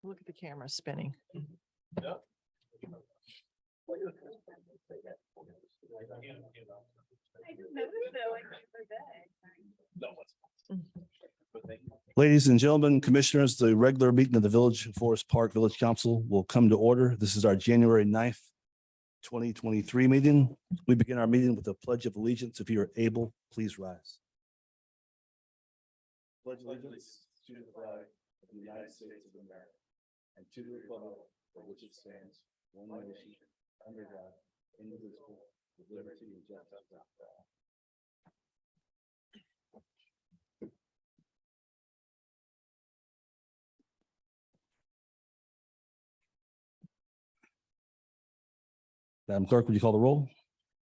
Look at the camera spinning. Ladies and gentlemen, commissioners, the regular meeting of the Village of Forest Park Village Council will come to order. This is our January 9th, 2023 meeting. We begin our meeting with a pledge of allegiance. If you are able, please rise. Pledge allegiance to the flag of the United States of America and to the republic for which it stands, one nation, under God, indivisible, with liberty and justice for all. Madam Clerk, would you call the roll?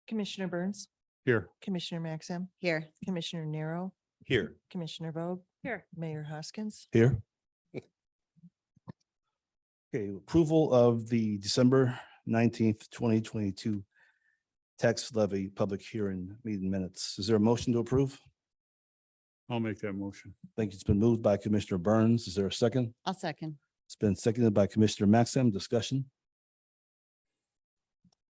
Commissioner Burns, Here. Commissioner Maxim, Here. Commissioner Nero, Here. Commissioner Vogt. Here. Mayor Hoskins. Here. Okay, approval of the December 19th, 2022 tax levy public hearing meeting minutes. Is there a motion to approve? I'll make that motion. Thank you. It's been moved by Commissioner Burns. Is there a second? I'll second. It's been seconded by Commissioner Maxim. Discussion?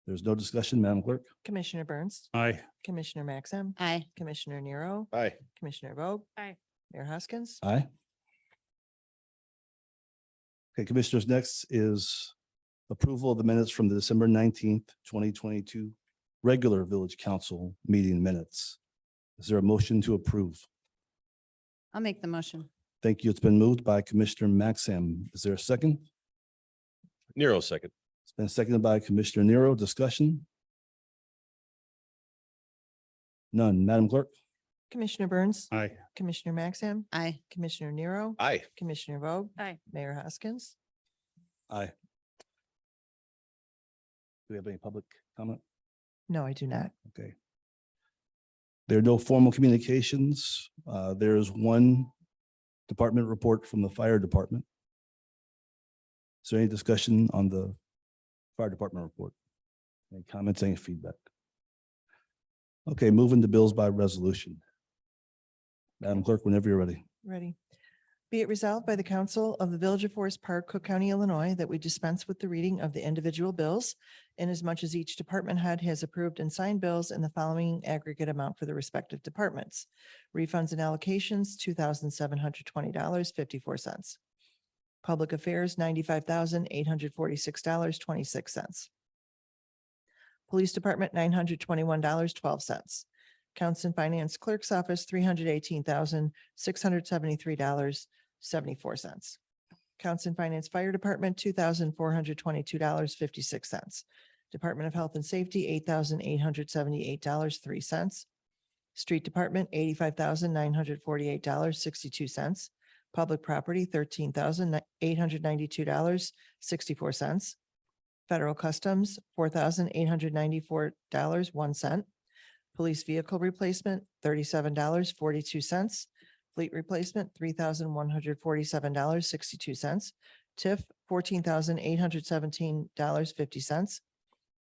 There's no discussion, Madam Clerk? Commissioner Burns, Aye. Commissioner Maxim, Aye. Commissioner Nero, Aye. Commissioner Vogt. Aye. Mayor Hoskins. Aye. Okay, Commissioners, next is approval of the minutes from the December 19th, 2022 regular Village Council meeting minutes. Is there a motion to approve? I'll make the motion. Thank you. It's been moved by Commissioner Maxim. Is there a second? Nero second. It's been seconded by Commissioner Nero. Discussion? None. Madam Clerk? Commissioner Burns, Aye. Commissioner Maxim, Aye. Commissioner Nero, Aye. Commissioner Vogt. Aye. Mayor Hoskins. Aye. Do we have any public comment? No, I do not. Okay. There are no formal communications. There is one department report from the fire department. Is there any discussion on the fire department report? Any comments, any feedback? Okay, moving to bills by resolution. Madam Clerk, whenever you're ready. Ready. Be it resolved by the Council of the Village of Forest Park, Cook County, Illinois, that we dispense with the reading of the individual bills inasmuch as each department head has approved and signed bills in the following aggregate amount for the respective departments. Refunds and allocations, $2,720.54. Public Affairs, $95,846.26. Police Department, $921.12. Accounts and Finance Clerk's Office, $318,673.74. Accounts and Finance Fire Department, $2,422.56. Department of Health and Safety, $8,878.03. Street Department, $85,948.62. Public Property, $13,892.64. Federal Customs, $4,894.01. Police Vehicle Replacement, $37.42. Fleet Replacement, $3,147.62. TIF, $14,817.50.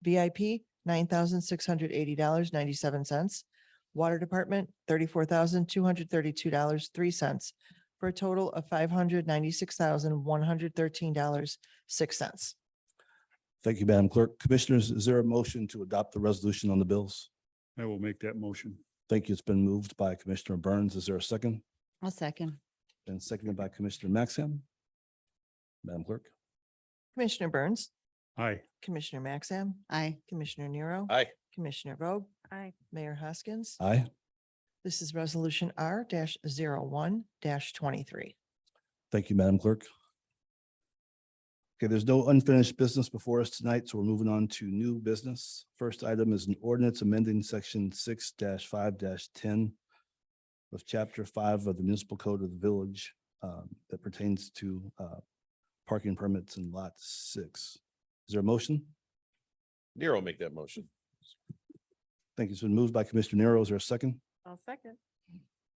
VIP, $9,680.97. Water Department, $34,232.03 for a total of $596,113.06. Thank you, Madam Clerk. Commissioners, is there a motion to adopt the resolution on the bills? I will make that motion. Thank you. It's been moved by Commissioner Burns. Is there a second? I'll second. Been seconded by Commissioner Maxim. Madam Clerk? Commissioner Burns, Aye. Commissioner Maxim, Aye. Commissioner Nero. Aye. Commissioner Vogt. Aye. Mayor Hoskins. Aye. This is Resolution R-01-23. Thank you, Madam Clerk. Okay, there's no unfinished business before us tonight, so we're moving on to new business. First item is an ordinance amending section 6-5-10 of chapter 5 of the municipal code of the village that pertains to parking permits in lot 6. Is there a motion? Nero make that motion. Thank you. It's been moved by Commissioner Nero. Is there a second? I'll second.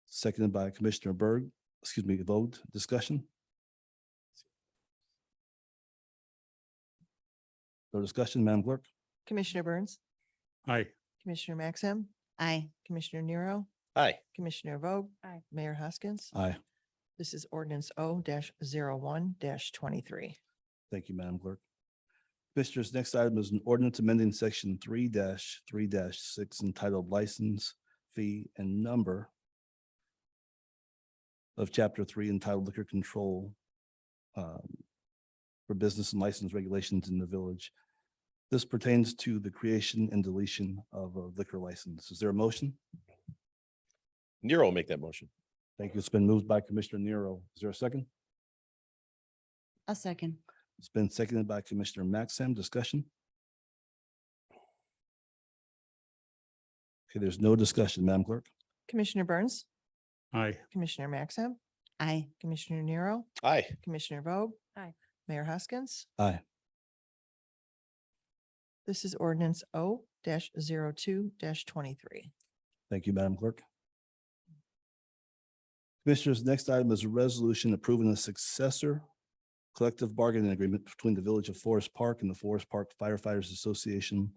Seconded by Commissioner Vogt. Discussion? No discussion, Madam Clerk? Commissioner Burns, Aye. Commissioner Maxim, Aye. Commissioner Nero, Aye. Commissioner Vogt. Aye. Mayor Hoskins. Aye. This is ordinance O-01-23. Thank you, Madam Clerk. Commissioners, next item is an ordinance amending section 3-3-6 entitled License, Fee, and Number of Chapter 3 entitled Liquor Control for business and license regulations in the village. This pertains to the creation and deletion of a liquor license. Is there a motion? Nero will make that motion. Thank you. It's been moved by Commissioner Nero. Is there a second? I'll second. It's been seconded by Commissioner Maxim. Discussion? Okay, there's no discussion, Madam Clerk. Commissioner Burns, Aye. Commissioner Maxim, Aye. Commissioner Nero, Aye. Commissioner Vogt. Aye. Mayor Hoskins. Aye. This is ordinance O-02-23. Thank you, Madam Clerk. Commissioners, next item is a resolution approving a successor collective bargaining agreement between the Village of Forest Park and the Forest Park Firefighters Association,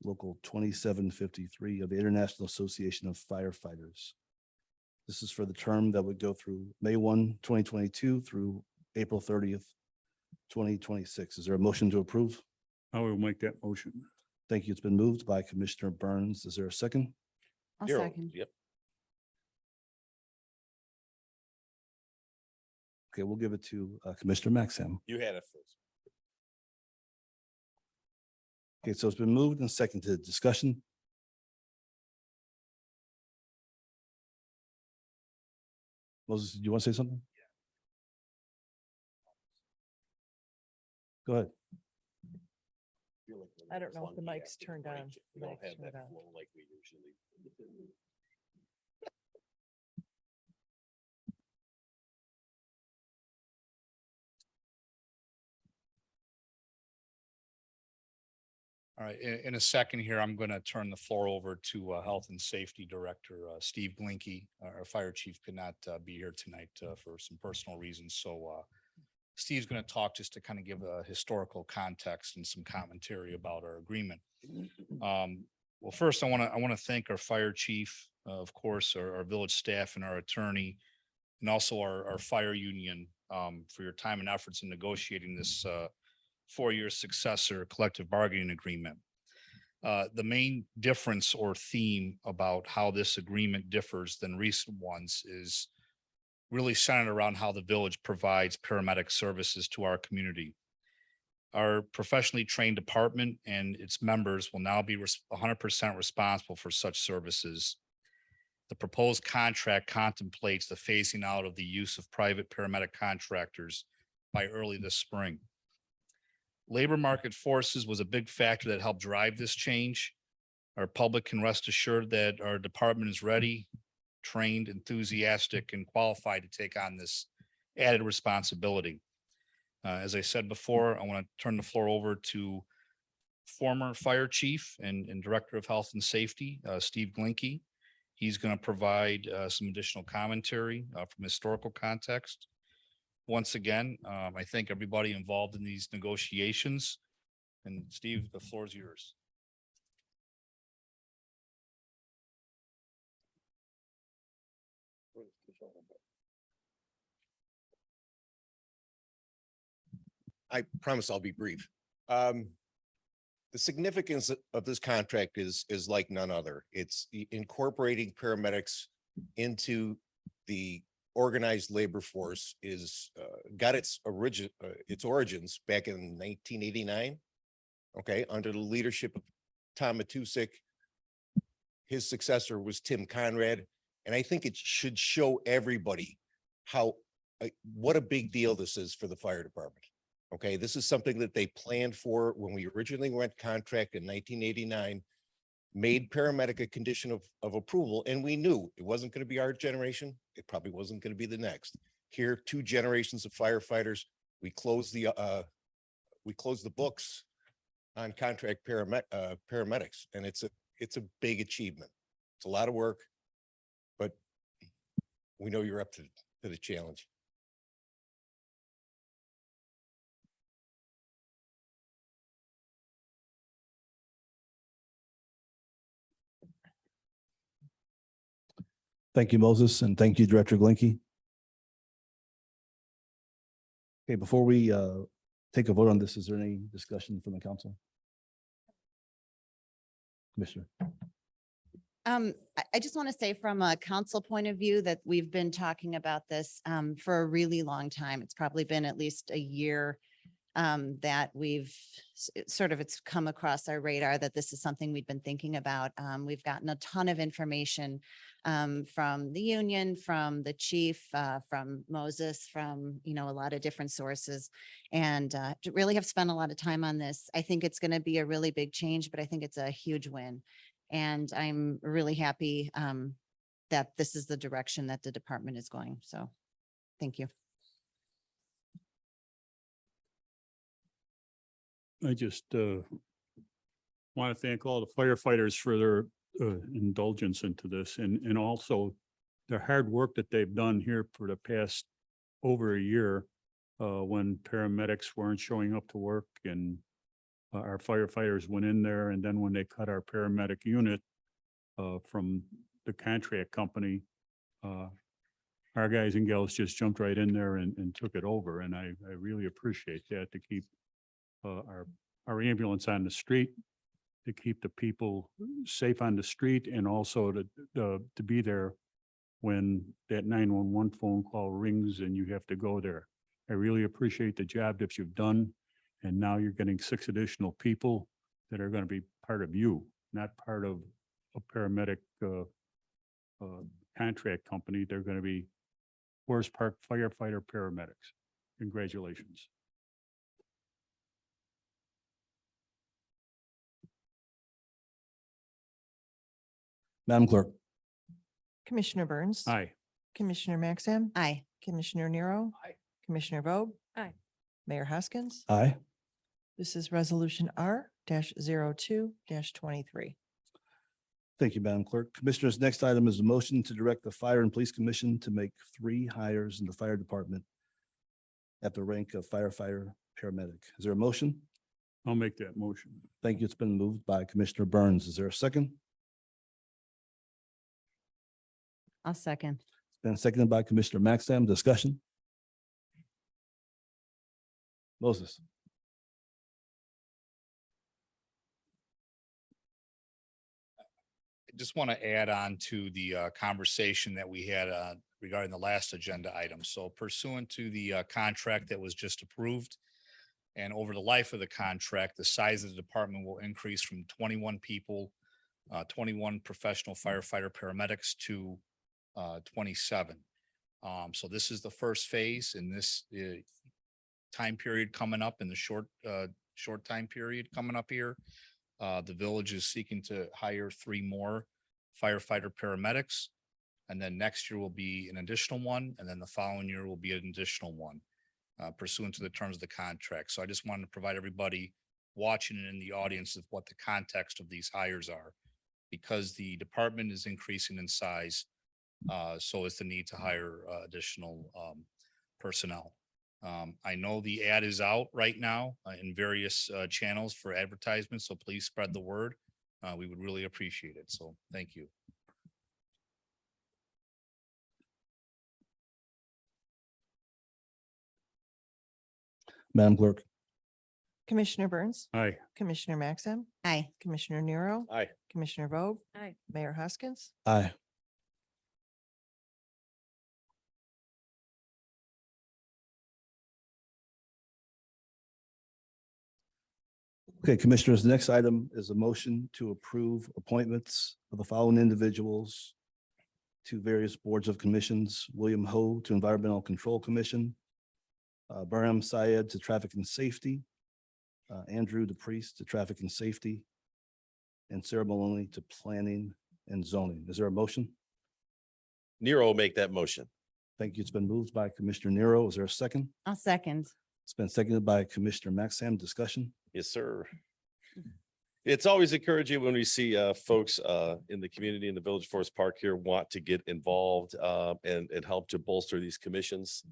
Local 2753 of the International Association of Firefighters. This is for the term that would go through May 1, 2022 through April 30th, 2026. Is there a motion to approve? I will make that motion. Thank you. It's been moved by Commissioner Burns. Is there a second? I'll Nero, second. yep. Okay, we'll give it to Commissioner Maxim. You had it first. Okay, so it's been moved and seconded. Discussion? Moses, do you want to say something? Go ahead. I don't know if the mic's turned on. We don't Mic's have that turned on. flow like we usually. All right, in a second here, I'm going to turn the floor over to Health and Safety Director Steve Blinky. Our fire chief could not be here tonight for some personal reasons. So Steve's going to talk just to kind of give a historical context and some commentary about our agreement. Well, first, I want to thank our fire chief, of course, our village staff and our attorney, and also our fire union for your time and efforts in negotiating this 4-year successor collective bargaining agreement. The main difference or theme about how this agreement differs than recent ones is really centered around how the village provides paramedic services to our community. Our professionally trained department and its members will now be 100% responsible for such services. The proposed contract contemplates the phasing out of the use of private paramedic contractors by early this spring. Labor market forces was a big factor that helped drive this change. Our public can rest assured that our department is ready, trained, enthusiastic, and qualified to take on this added responsibility. As I said before, I want to turn the floor over to former fire chief and director of health and safety, Steve Blinky. He's going to provide some additional commentary from historical context. Once again, I thank everybody involved in these negotiations. And Steve, the floor is yours. I promise I'll be brief. The significance of this contract is like none other. It's incorporating paramedics into the organized labor force is got its origins back in 1989. Okay, under the leadership of Tom Matusik. His successor was Tim Conrad, and I think it should show everybody how what a big deal this is for the fire department. Okay, this is something that they planned for when we originally went contract in 1989, made paramedic a condition of approval, and we knew it wasn't going to be our generation. It probably wasn't going to be the next. Here, 2 generations of firefighters. We closed the books on contract paramedics, and it's a big achievement. It's a lot of work, but we know you're up to the challenge. Thank you, Moses, and thank you, Director Glinky. Okay, before we take a vote on this, is there any discussion from the council? Commissioner, I just want to say from a council point of view that we've been talking about this for a really long time. It's probably been at least a year that it's come across our radar that this is something we've been thinking about. We've gotten a ton of information from the union, from the chief, from Moses, from, a lot of different sources. And really have spent a lot of time on this. I think it's going to be a really big change, but I think it's a huge win. And I'm really happy that this is the direction that the department is going. So thank you. I just want to thank all the firefighters for their indulgence into this and also the hard work that they've done here for the past over a year when paramedics weren't showing up to work and our firefighters went in there, and then when they cut our paramedic unit from the contract company, our guys and gals just jumped right in there and took it over. And I really appreciate that, to keep our ambulance on the street, to keep the people safe on the street, and also to be there when that 911 phone call rings and you have to go there. I really appreciate the job that you've done. And now you're getting 6 additional people that are going to be part of you, not part of a paramedic contract company. They're going to be Forest Park firefighter paramedics. Congratulations. Madam Clerk. Commissioner Burns. Aye. Commissioner Maxim. Aye. Commissioner Nero. Aye. Commissioner Vogt. Aye. Mayor Hoskins. Aye. This is resolution R-02-23. Thank you, Madam Clerk. Commissioners, next item is a motion to direct the Fire and Police Commission to make 3 hires in the fire department at the rank of firefighter paramedic. Is there a motion? I'll make that motion. Thank you. It's been moved by Commissioner Burns. Is there a second? I'll second. It's been seconded by Commissioner Maxim. Discussion? Moses. I just want to add on to the conversation that we had regarding the last agenda item. So pursuant to the contract that was just approved, and over the life of the contract, the size of the department will increase from 21 people, 21 professional firefighter paramedics to 27. So this is the first phase in this time period coming up, in the short time period coming up here. The village is seeking to hire 3 more firefighter paramedics. And then next year will be an additional one. And then the following year will be an additional one pursuant to the terms of the contract. So I just wanted to provide everybody watching and in the audience of what the context of these hires are. Because the department is increasing in size, so is the need to hire additional personnel. I know the ad is out right now in various channels for advertisements, so please spread the word. We would really appreciate it. So thank you. Madam Clerk. Commissioner Burns. Aye. Commissioner Maxim. Aye. Commissioner Nero. Aye. Commissioner Vogt. Aye. Mayor Hoskins. Aye. Okay, Commissioners, the next item is a motion to approve appointments of the following individuals to various boards of commissions: William Ho to Environmental Control Commission, Barham Syed to Traffic and Safety, Andrew DePriest to Traffic and Safety, and Sarah Maloney to Planning and Zoning. Is there a motion? Nero will make that motion. Thank you. It's been moved by Commissioner Nero. Is there a second? I'll second. It's been seconded by Commissioner Maxim. Discussion? Yes, sir. It's always encouraging when we see folks in the community in the Village of Forest Park here want to get involved and help to bolster these commissions,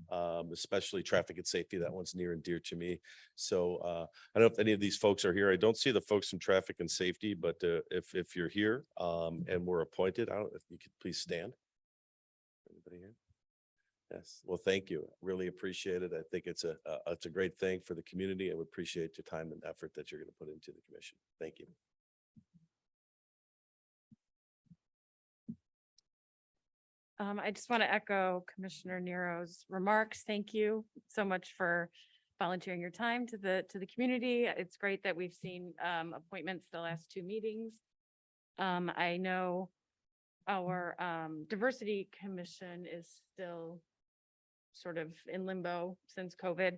especially traffic and safety. That one's near and dear to me. So I don't know if any of these folks are here. I don't see the folks from traffic and safety, but if you're here and we're appointed, I don't know if you could please stand. Anybody here? Yes, well, thank you. Really appreciate it. I think it's a great thing for the community. I would appreciate your time and effort that you're going to put into the commission. Thank you. I just want to echo Commissioner Nero's remarks. Thank you so much for volunteering your time to the community. It's great that we've seen appointments the last two meetings. I know our Diversity Commission is still sort of in limbo since COVID.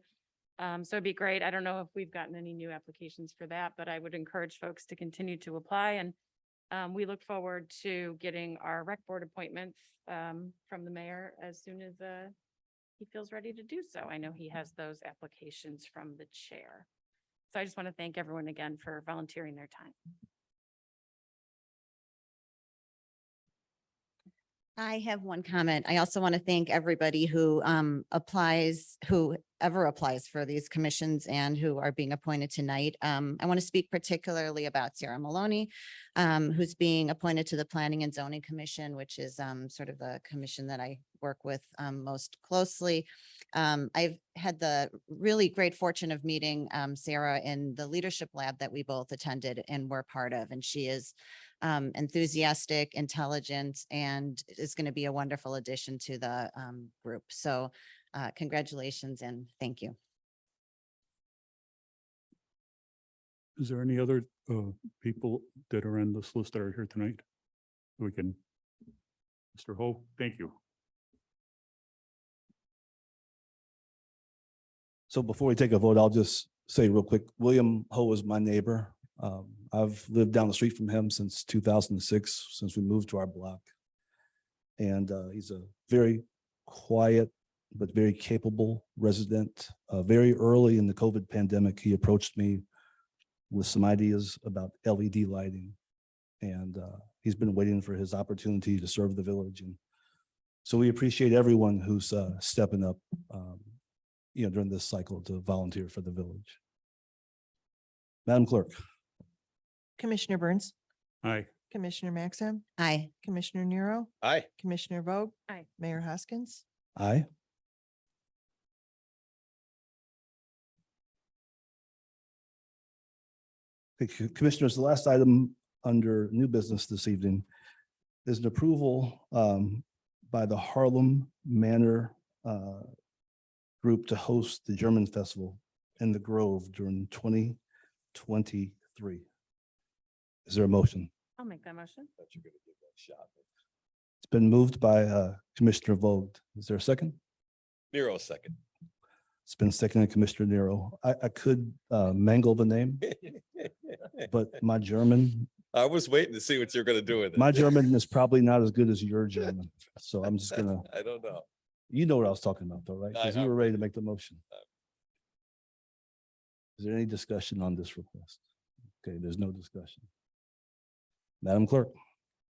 So it'd be great. I don't know if we've gotten any new applications for that, but I would encourage folks to continue to apply. And we look forward to getting our rec board appointments from the mayor as soon as he feels ready to do so. I know he has those applications from the chair. So I just want to thank everyone again for volunteering their time. I have one comment. I also want to thank everybody who whoever applies for these commissions and who are being appointed tonight. I want to speak particularly about Sarah Maloney, who's being appointed to the Planning and Zoning Commission, which is sort of the commission that I work with most closely. I've had the really great fortune of meeting Sarah in the leadership lab that we both attended and were part of, and she is enthusiastic, intelligent, and is going to be a wonderful addition to the group. So congratulations and thank you. Is there any other people that are on this list that are here tonight? We can, Mr. Ho, thank you. So before we take a vote, I'll just say real quick, William Ho is my neighbor. I've lived down the street from him since 2006, since we moved to our block. And he's a very quiet, but very capable resident. Very early in the COVID pandemic, he approached me with some ideas about LED lighting. And he's been waiting for his opportunity to serve the village. And so we appreciate everyone who's stepping up, during this cycle to volunteer for the village. Madam Clerk. Commissioner Burns, Aye. Commissioner Maxim, Aye. Commissioner Nero, Aye. Commissioner Vogt. Aye. Mayor Hoskins. Aye. Okay, Commissioners, the last item under new business this evening is an approval by the Harlem Manor group to host the German Festival in the Grove during 2023. Is there a motion? I'll make that motion. Thought you were gonna give that a shot. It's been moved by Commissioner Vogt. Is there a second? Nero, second. It's been seconded, Commissioner Nero. I could mangle the name, but my German I was waiting to see what you're gonna do with it. My German is probably not as good as your German, so I'm just gonna, I don't know. you know what I was talking about though, right? I Because you know. were ready to make the motion. Is there any discussion on this request? Okay, there's no discussion. Madam Clerk.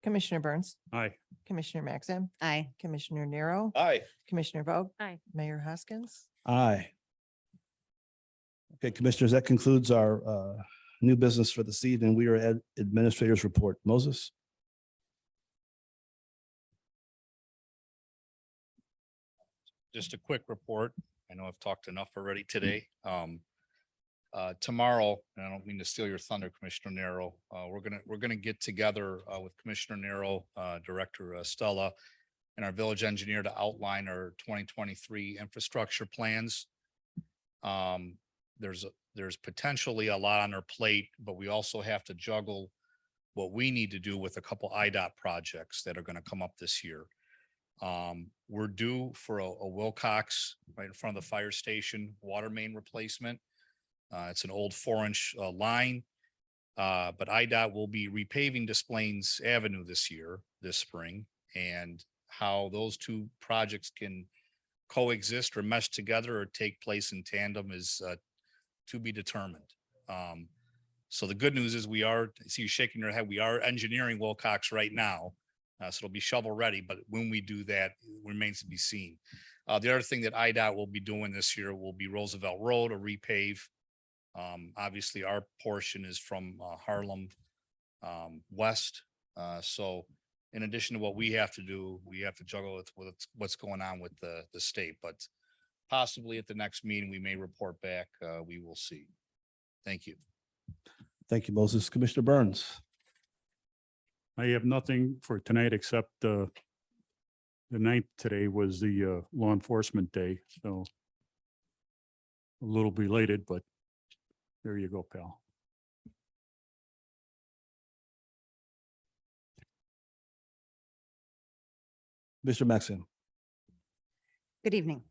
Commissioner Burns, Aye. Commissioner Maxim, Aye. Commissioner Nero, Aye. Commissioner Vogt. Aye. Mayor Hoskins. Aye. Okay, Commissioners, that concludes our new business for this evening. We are at Administrator's Report. Moses? Just a quick report. I know I've talked enough already today. Tomorrow, and I don't mean to steal your thunder, Commissioner Nero, we're gonna get together with Commissioner Nero, Director Stella, and our village engineer to outline our 2023 infrastructure plans. There's potentially a lot on our plate, but we also have to juggle what we need to do with a couple IDOT projects that are gonna come up this year. We're due for a Wilcox right in front of the fire station water main replacement. It's an old 4-inch line. But IDOT will be repaving Des Plaines Avenue this spring, and how those two projects can coexist or mesh together or take place in tandem is to be determined. So the good news is I see you shaking your head, we are engineering Wilcox right now. So it'll be shovel ready, but when we do that, it remains to be seen. The other thing that IDOT will be doing this year will be Roosevelt Road, a repave. Obviously our portion is from Harlem west. So in addition to what we have to do, we have to juggle with what's going on with the state, but possibly at the next meeting, we may report back. We will see. Thank you. Thank you, Moses. Commissioner Burns. I have nothing for tonight except the 9th today was the law enforcement day, so a little belated, but there you go, pal. Mr. Maxim. Good evening.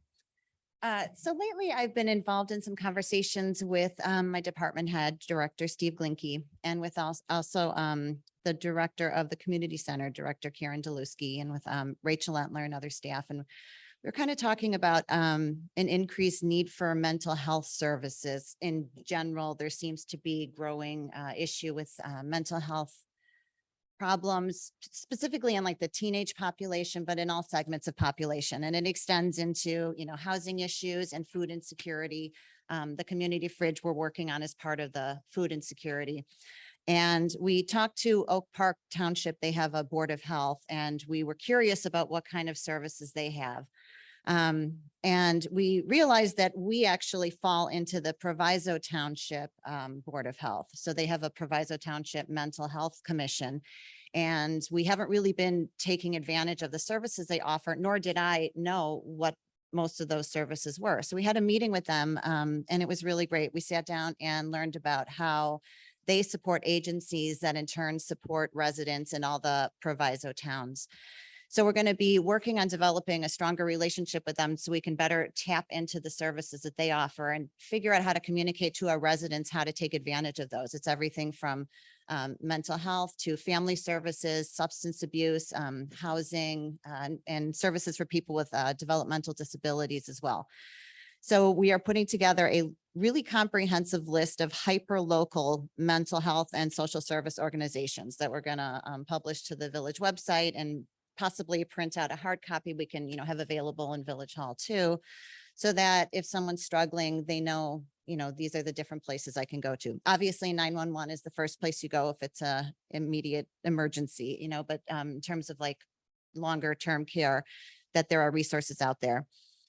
So lately I've been involved in some conversations with my department head, Director Steve Glinke, and with also the director of the community center, Director Karen Deluski, and with Rachel Entler and other staff. And we're kind of talking about an increased need for mental health services. In general, there seems to be growing issue with mental health problems, specifically in like the teenage population, but in all segments of population. And it extends into, housing issues and food insecurity. The community fridge we're working on is part of the food insecurity. And we talked to Oak Park Township. They have a Board of Health, and we were curious about what kind of services they have. And we realized that we actually fall into the Proviso Township Board of Health. So they have a Proviso Township Mental Health Commission. And we haven't really been taking advantage of the services they offer, nor did I know what most of those services were. So we had a meeting with them, and it was really great. We sat down and learned about how they support agencies that in turn support residents in all the Proviso towns. So we're going to be working on developing a stronger relationship with them so we can better tap into the services that they offer and figure out how to communicate to our residents how to take advantage of those. It's everything from mental health to family services, substance abuse, housing, and services for people with developmental disabilities as well. So we are putting together a really comprehensive list of hyper-local mental health and social service organizations that we're going to publish to the village website and possibly print out a hard copy we can, have available in Village Hall too, so that if someone's struggling, they know, these are the different places I can go to. Obviously, 911 is the first place you go if it's a immediate emergency, but in terms of like longer term care, that there are resources out there.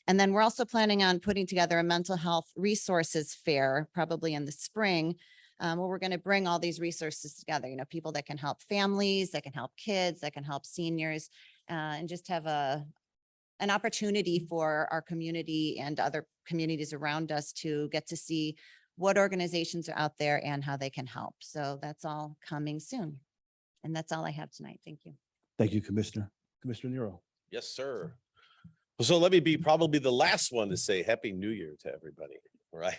And then we're also planning on putting together a mental health resources fair, probably in the spring, where we're going to bring all these resources together, people that can help families, that can help kids, that can help seniors, and just have an opportunity for our community and other communities around us to get to see what organizations are out there and how they can help. So that's all coming soon. And that's all I have tonight. Thank you. Thank you, Commissioner. Commissioner Nero. Yes, sir. So let me be probably the last one to say Happy New Year to everybody, right?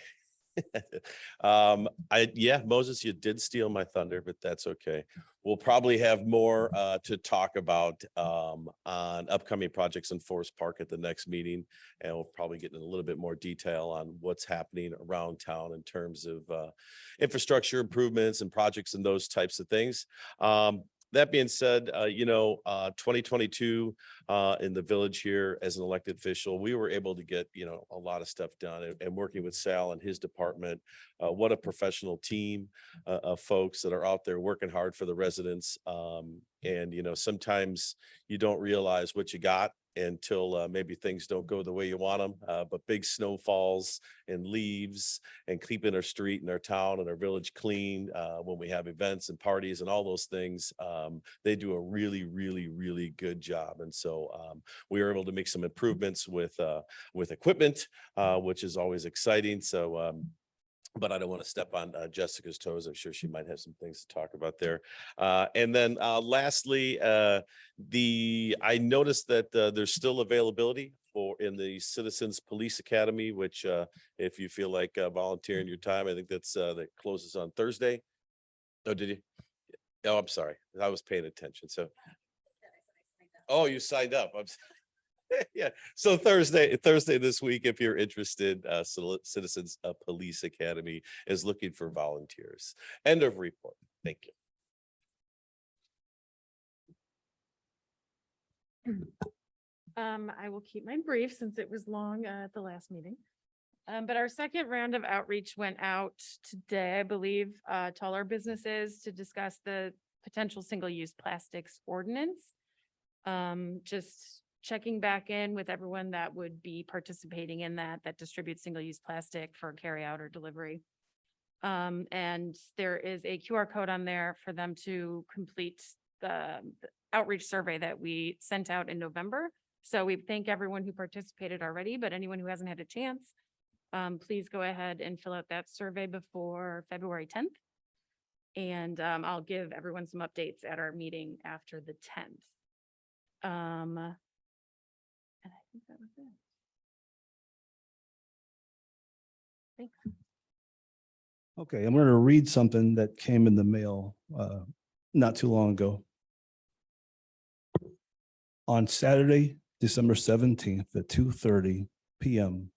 Moses, you did steal my thunder, but that's okay. We'll probably have more to talk about on upcoming projects in Forest Park at the next meeting. And we'll probably get in a little bit more detail on what's happening around town in terms of infrastructure improvements and projects and those types of things. That being said, 2022 in the village here as an elected official, we were able to get, a lot of stuff done and working with Sal and his department. What a professional team of folks that are out there working hard for the residents. And, sometimes you don't realize what you got until maybe things don't go the way you want them. But big snowfalls and leaves and keeping our street and our town and our village clean when we have events and parties and all those things, they do a really, really, really good job. And so we were able to make some improvements with equipment, which is always exciting. So but I don't want to step on Jessica's toes. I'm sure she might have some things to talk about there. And then lastly, I noticed that there's still availability in the Citizens Police Academy, which if you feel like volunteering your time, I think that closes on Thursday. Oh, did you? Oh, I'm sorry. I was paying attention. So, oh, you signed up. Yeah. So Thursday this week, if you're interested, Citizens Police Academy is looking for volunteers. End of report. Thank you. I will keep mine brief since it was long at the last meeting. But our second round of outreach went out today, I believe, to all our businesses to discuss the potential single-use plastics ordinance. Just checking back in with everyone that would be participating in that distributes single-use plastic for carryout or delivery. And there is a QR code on there for them to complete the outreach survey that we sent out in November. So we thank everyone who participated already, but anyone who hasn't had a chance, please go ahead and fill out that survey before February 10th. And I'll give everyone some updates at our meeting after the 10th. And I think that was it. Thanks. Okay, I'm going to read something that came in the mail not too long ago. On Saturday, December 17th at 2:30 p.m.,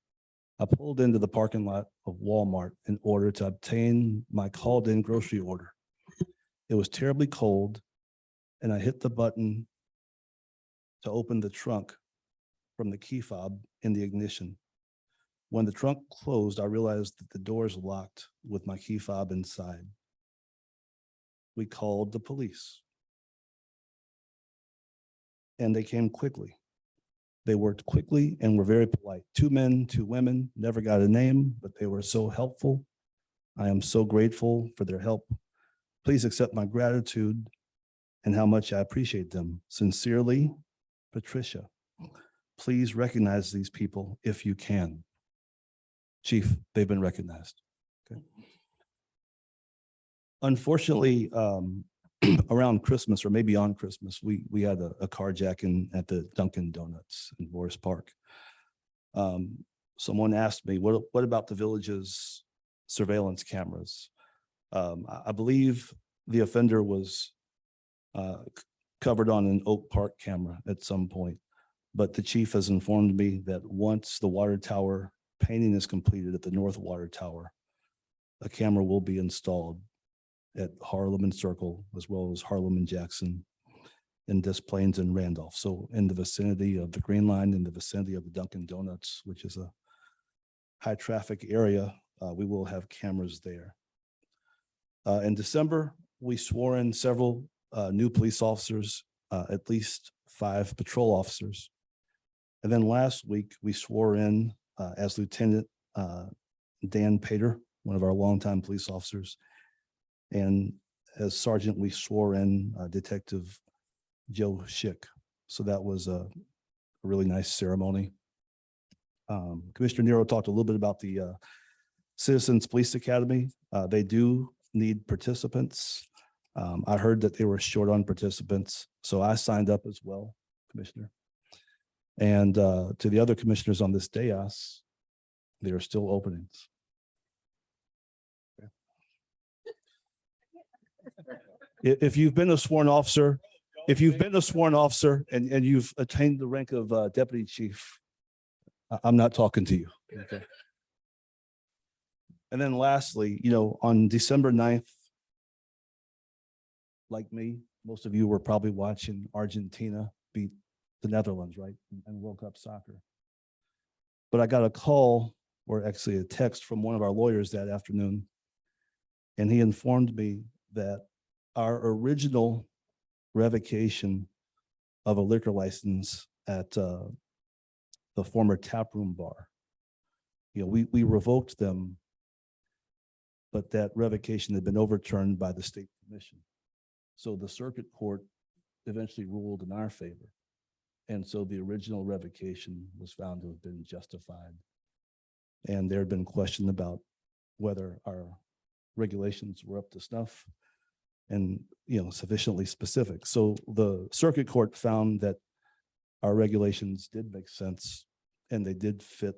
I pulled into the parking lot of Walmart in order to obtain my called-in grocery order. It was terribly cold, and I hit the button to open the trunk from the key fob in the ignition. When the trunk closed, I realized that the doors locked with my key fob inside. We called the police, and they came quickly. They worked quickly and were very polite. 2 men, 2 women, never got a name, but they were so helpful. I am so grateful for their help. Please accept my gratitude and how much I appreciate them. Sincerely, Patricia. Please recognize these people if you can. Chief, they've been recognized. Okay. Unfortunately, around Christmas or maybe on Christmas, we had a carjacking at the Dunkin' Donuts in Forest Park. Someone asked me, what about the village's surveillance cameras? I believe the offender was covered on an Oak Park camera at some point, but the chief has informed me that once the water tower painting is completed at the North Water Tower, a camera will be installed at Harlem and Circle, as well as Harlem and Jackson, and Des Plaines and Randolph. So in the vicinity of the Green Line, in the vicinity of the Dunkin' Donuts, which is a high traffic area, we will have cameras there. In December, we swore in several new police officers, at least 5 patrol officers. And then last week, we swore in as Lieutenant Dan Pater, one of our longtime police officers. And as Sergeant, we swore in Detective Joe Schick. So that was a really nice ceremony. Commissioner Nero talked a little bit about the Citizens Police Academy. They do need participants. I heard that they were short on participants, so I signed up as well, Commissioner. And to the other commissioners on this dais, there are still openings. If you've been a sworn officer, and you've attained the rank of deputy chief, I'm not talking to you. Okay. And then lastly, on December 9th, like me, most of you were probably watching Argentina beat the Netherlands, right? And World Cup soccer. But I got a call, or actually a text from one of our lawyers that afternoon, and he informed me that our original revocation of a liquor license at the former taproom bar, we revoked them, but that revocation had been overturned by the state commission. So the circuit court eventually ruled in our favor. And so the original revocation was found to have been justified. And there had been question about whether our regulations were up to snuff and, sufficiently specific. So the circuit court found that our regulations did make sense and they did fit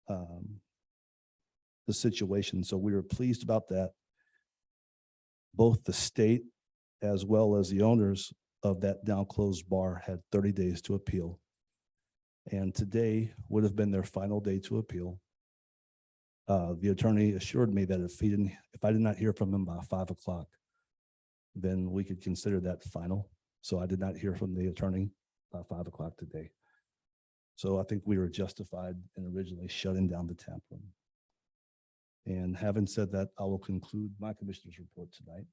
the situation. So we were pleased about that. Both the state as well as the owners of that now closed bar had 30 days to appeal. And today would have been their final day to appeal. The attorney assured me that if I did not hear from him by 5 o'clock, then we could consider that final. So I did not hear from the attorney by 5 o'clock today. So I think we were justified in originally shutting down the tap room. And having said that, I will conclude my commissioner's report tonight,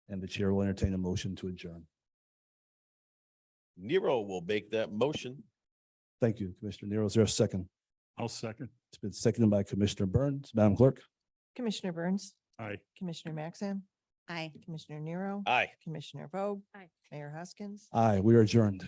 and the chair will entertain a motion to adjourn. Nero will make that motion. Thank you, Commissioner Nero. Is there a second? I'll second. It's been seconded by Commissioner Burns. Madam Clerk? Commissioner Burns, Aye. Commissioner Maxim, Aye. Commissioner Nero, Aye. Commissioner Vogt. Aye. Mayor Hoskins. Aye, we are adjourned.